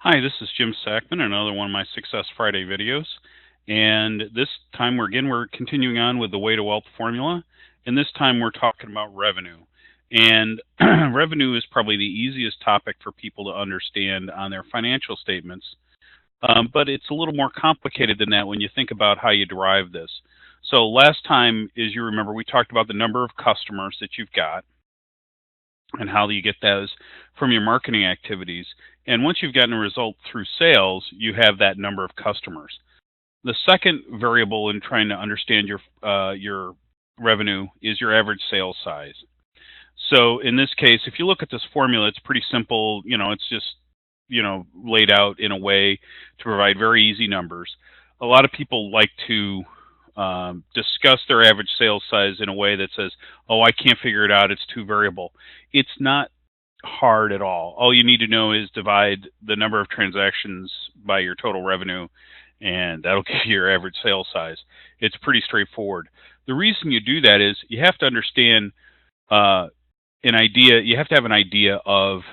Hi, this is Jim Sackman, another one of my Success Friday videos. And this time we're continuing on with the Way to Wealth formula. And this time we're talking about revenue. And revenue is probably the easiest topic for people to understand on their financial statements. But it's a little more complicated than that when you think about how you derive this. So last time, as you remember, we talked about the number of customers that you've got and how you get those from your marketing activities. And once you've gotten a result through sales, you have that number of customers. The second variable in trying to understand your revenue is your average sales size. So in this case, if you look at this formula, it's pretty simple. It's just laid out in a way to provide very easy numbers. A lot of people like to discuss their average sales size in a way that says, "Oh, I can't figure it out. It's too variable." It's not hard at all. All you need to know is divide the number of transactions by your total revenue, and that'll give you your average sales size. It's pretty straightforward. The reason you do that is you have to understand an idea. You have to have an idea of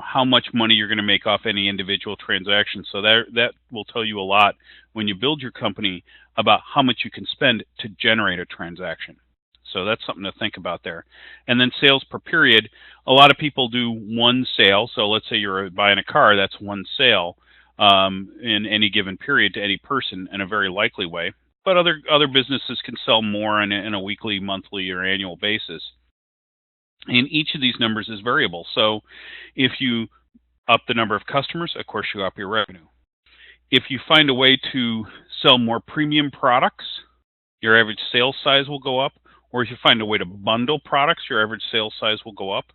how much money you're going to make off any individual transaction. So that will tell you a lot when you build your company about how much you can spend to generate a transaction. So that's something to think about there. And then sales per period. A lot of people do one sale. So let's say you're buying a car, that's one sale in any given period to any person in a very likely way. But other businesses can sell more in a weekly, monthly, or annual basis. And each of these numbers is variable. So if you up the number of customers, of course you up your revenue. If you find a way to sell more premium products, your average sales size will go up. Or if you find a way to bundle products, your average sales size will go up,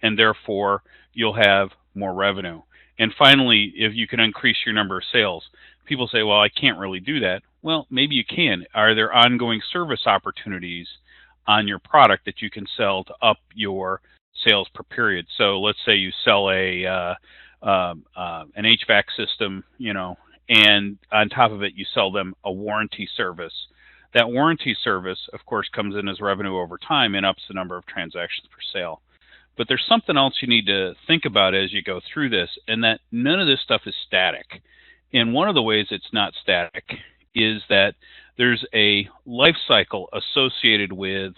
and therefore you'll have more revenue. And finally, if you can increase your number of sales, people say, "Well, I can't really do that." Well, maybe you can. Are there ongoing service opportunities on your product that you can sell to up your sales per period? So let's say you sell an HVAC system, and on top of it you sell them a warranty service. That warranty service, of course, comes in as revenue over time and ups the number of transactions per sale. But there's something else you need to think about as you go through this, and that none of this stuff is static. And one of the ways it's not static is that there's a life cycle associated with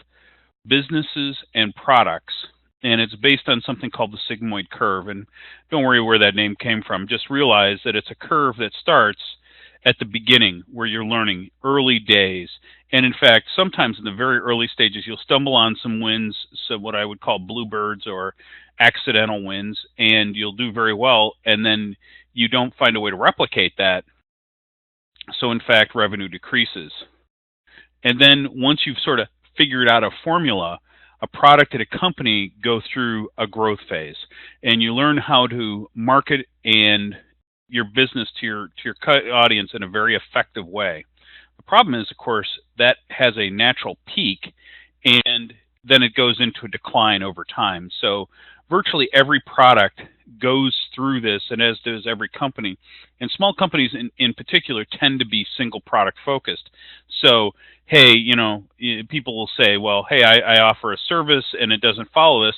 businesses and products, and it's based on something called the Sigmoid Curve. And don't worry where that name came from. Just realize that it's a curve that starts at the beginning where you're learning, early days. And in fact, sometimes in the very early stages, you'll stumble on some wins, so what I would call bluebirds or accidental wins, and you'll do very well, and then you don't find a way to replicate that. So in fact, revenue decreases. And then once you've sort of figured out a formula, a product and a company go through a growth phase, and you learn how to market and your business to your audience in a very effective way. The problem is, of course, that has a natural peak, and then it goes into a decline over time. So virtually every product goes through this, and as does every company. And small companies in particular tend to be single product focused. So, hey, people will say, well, hey, I offer a service and it doesn't follow this.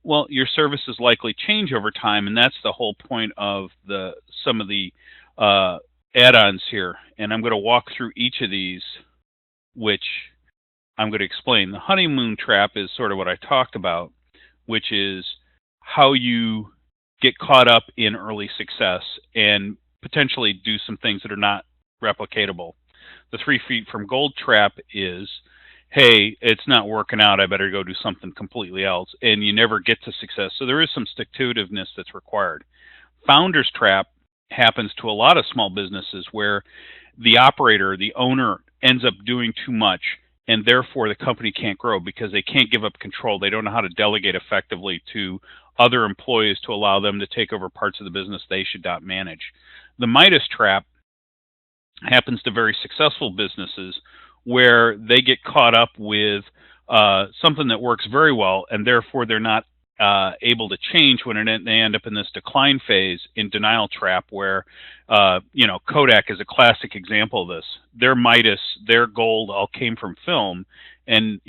Well, your services likely change over time, and that's the whole point of some of the add-ons here. And I'm going to walk through each of these, which I'm going to explain. The honeymoon trap is sort of what I talked about, which is how you get caught up in early success and potentially do some things that are not replicatable. The 3 feet from gold trap is, hey, it's not working out, I better go do something completely else. And you never get to success. So there is some stick-to-itiveness that's required. Founder's trap happens to a lot of small businesses where the operator, the owner, ends up doing too much, and therefore the company can't grow because they can't give up control. They don't know how to delegate effectively to other employees to allow them to take over parts of the business they should not manage. The Midas trap happens to very successful businesses where they get caught up with something that works very well, and therefore they're not able to change when they end up in this decline phase in denial trap where, Kodak is a classic example of this. Their Midas, their gold all came from film, and,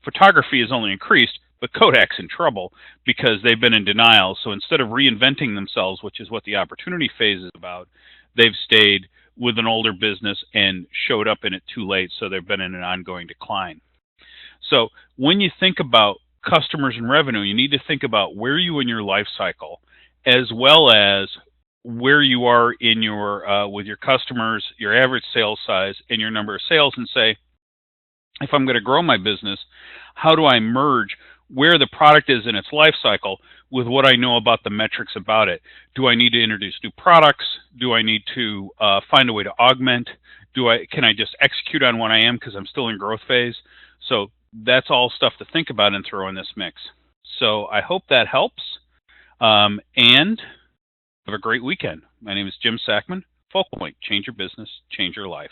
photography has only increased, But Kodak's in trouble because they've been in denial. So instead of reinventing themselves, which is what the opportunity phase is about, they've stayed with an older business and showed up in it too late. So they've been in an ongoing decline. So when you think about customers and revenue, you need to think about where you in your life cycle, as well as where you are in your with your customers, your average sales size, and your number of sales, and say, if I'm going to grow my business, how do I merge where the product is in its life cycle with what I know about the metrics about it? Do I need to introduce new products? Do I need to find a way to augment? Can I just execute on what I am because I'm still in growth phase? So that's all stuff to think about and throw in this mix. So I hope that helps. And have a great weekend. My name is Jim Sackman. Focal Point, change your business, change your life.